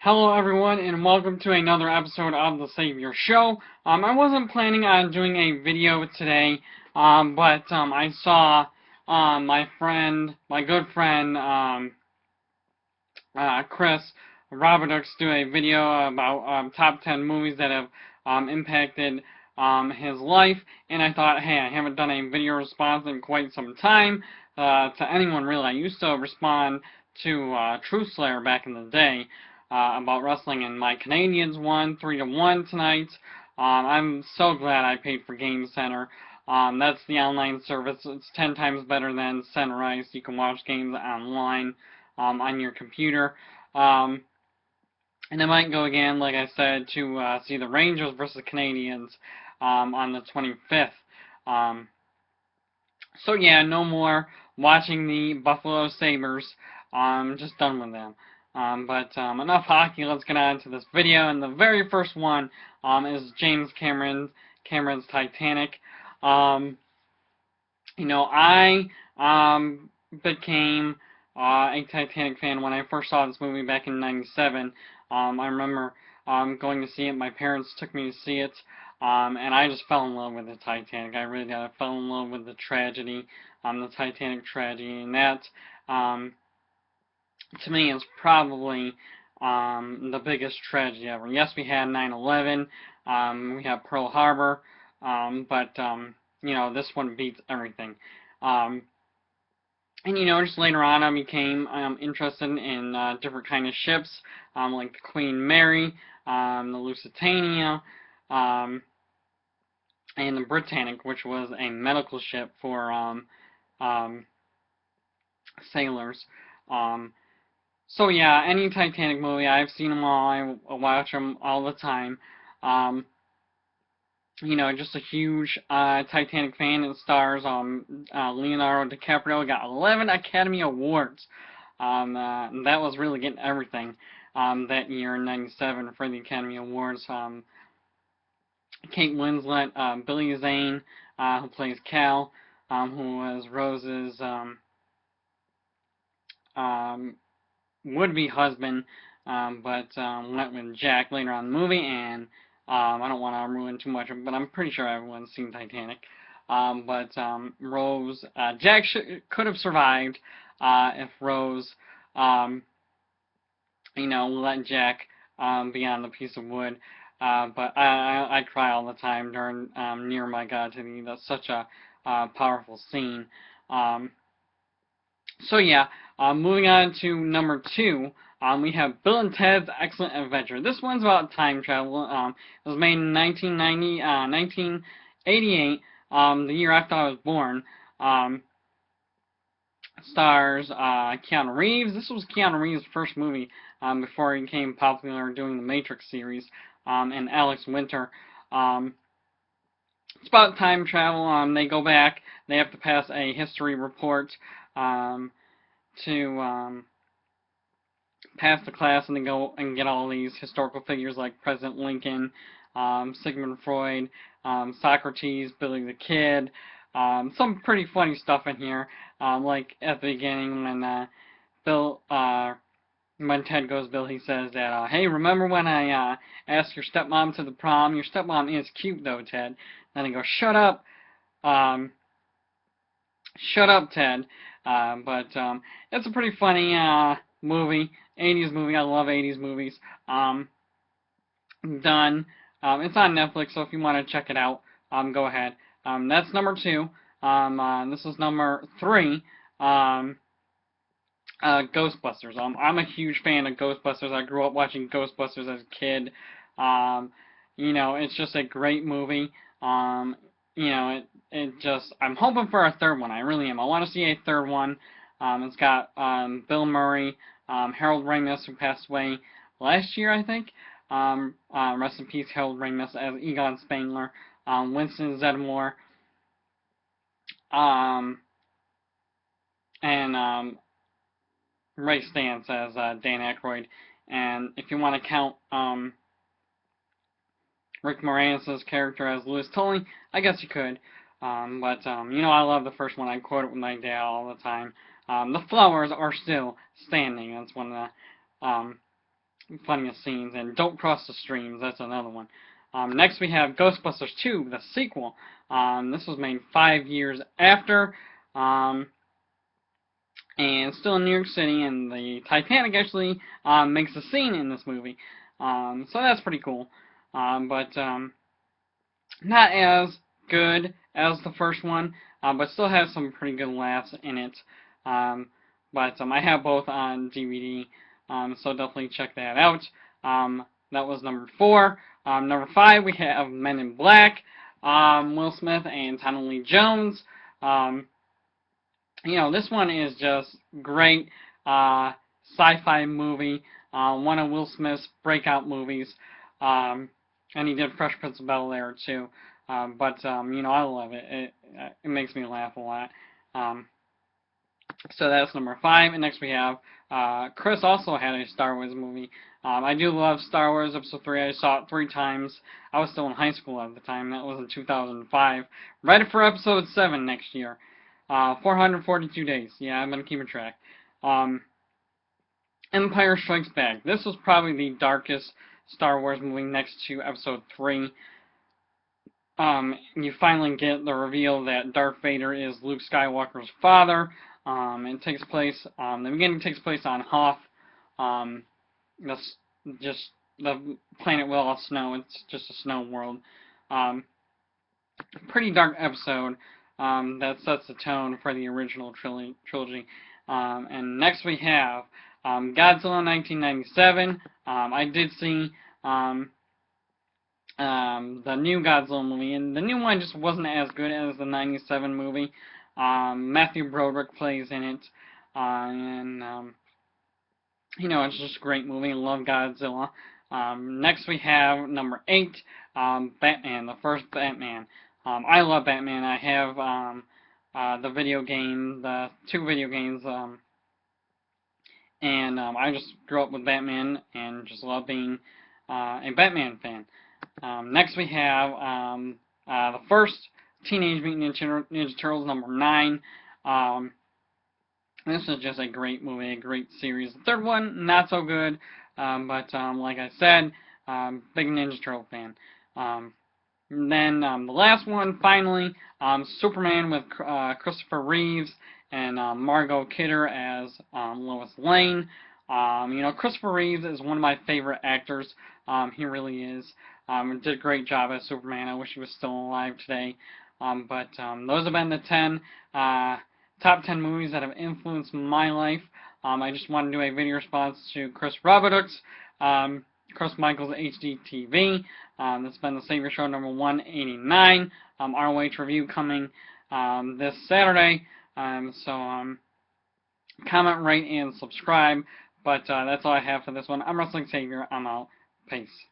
Hello everyone, and welcome to another episode of the Saviour Show. I wasn't planning on doing a video today, but I saw my good friend, Chris Roberts do a video about top 10 movies that have impacted his life, and I thought, hey, I haven't done a video response in quite some time to anyone really. I used to respond to Truth Slayer back in the day about wrestling, and my Canadians won 3-1 tonight. I'm so glad I paid for Game Center. That's the online service. It's 10 times better than Center Ice. You can watch games online on your computer. And I might go again, like I said, to see the Rangers versus Canadians on the 25th. So yeah, no more watching the Buffalo Sabres. I'm just done with them. But enough hockey, let's get on to this video. And the very first one is James Cameron's Titanic. I became a Titanic fan when I first saw this movie back in '97. I remember going to see it. My parents took me to see it, and I just fell in love with the Titanic. I really did. I fell in love with the tragedy, the Titanic tragedy, and that, to me, is probably the biggest tragedy ever. Yes, we had 9/11, we had Pearl Harbor, but this one beats everything. And just later on, I became interested in different kind of ships, like the Queen Mary, the Lusitania, and the Britannic, which was a medical ship for sailors. So yeah, any Titanic movie, I've seen them all. I watch them all the time. Just a huge Titanic fan. It stars Leonardo DiCaprio. Got 11 Academy Awards. That was really getting everything that year in '97 for the Academy Awards. Kate Winslet, Billy Zane, who plays Cal, who was Rose's would-be husband, but went with Jack later on in the movie, and I don't want to ruin too much, but I'm pretty sure everyone's seen Titanic. But Rose, Jack could have survived if Rose, let Jack be on the piece of wood. But I cry all the time during Near My God to Me. That's such a powerful scene. So yeah, moving on to number 2, we have Bill and Ted's Excellent Adventure. This one's about time travel. It was made in 1988, the year after I was born. Stars Keanu Reeves. This was Keanu Reeves' first movie before he became popular doing the Matrix series, and Alex Winter. It's about time travel. They go back. They have to pass a history report to pass the class, and they go and get all these historical figures like President Lincoln, Sigmund Freud, Socrates, Billy the Kid. Some pretty funny stuff in here, like at the beginning when Ted goes Bill, he says that, hey, remember when I asked your stepmom to the prom? Your stepmom is cute though, Ted. Then he goes, shut up, Ted. But it's a pretty funny movie, 80s movie. I love 80s movies. Done. It's on Netflix, so if you want to check it out, go ahead. That's number 2. This is number 3. Ghostbusters. I'm a huge fan of Ghostbusters. I grew up watching Ghostbusters as a kid. It's just a great movie. I'm hoping for a third one. I really am. I want to see a third one. It's got Bill Murray, Harold Ramis, who passed away last year, I think. Rest in peace, Harold Ramis as Egon Spengler. Winston Zeddemore. And Ray Stantz as Dan Aykroyd. And if you want to count Rick Moranis' character as Louis Tully, I guess you could. But I love the first one. I quote it with my dad all the time. The flowers are still standing. That's one of the funniest scenes. And Don't Cross the Streams, that's another one. Next we have Ghostbusters 2, the sequel. This was made 5 years after, and still in New York City, and the Titanic actually makes a scene in this movie. So that's pretty cool. But not as good as the first one, but still has some pretty good laughs in it. But I have both on DVD, so definitely check that out. That was number 4. Number 5, we have Men in Black, Will Smith and Tommy Lee Jones. This one is just great sci-fi movie, one of Will Smith's breakout movies, and he did Fresh Prince of Bel-Air too. But I love it. It makes me laugh a lot. So that's number 5. And next we have Chris also had a Star Wars movie. I do love Star Wars Episode 3. I saw it 3 times. I was still in high school at the time. That was in 2005. Ready for Episode 7 next year. 442 days. Yeah, I'm going to keep a track. Empire Strikes Back. This was probably the darkest Star Wars movie next to Episode 3. You finally get the reveal that Darth Vader is Luke Skywalker's father. It takes place, the beginning takes place on Hoth. That's just the planet with all snow. It's just a snow world. Pretty dark episode that sets the tone for the original trilogy. And next we have Godzilla 1997. I did see the new Godzilla movie, and the new one just wasn't as good as the 97 movie. Matthew Broderick plays in it, and it's just a great movie. I love Godzilla. Next we have number 8, Batman, the first Batman. I love Batman. I have the video game, the 2 video games, and I just grew up with Batman and just love being a Batman fan. Next we have the first Teenage Mutant Ninja Turtles, number 9. This is just a great movie, a great series. The third one, not so good, but like I said, big Ninja Turtle fan. Then the last one, finally, Superman with Christopher Reeves and Margot Kidder as Lois Lane. Christopher Reeves is one of my favorite actors. He really is. Did a great job as Superman. I wish he was still alive today. But those have been the 10 top 10 movies that have influenced my life. I just want to do a video response to Chris Robert's ChrisMichaelsHDTV. That's been the Saviour Show number 189. ROH review coming this Saturday. So comment, rate, and subscribe. But that's all I have for this one. I'm Wrestling Savior. I'm out. Peace.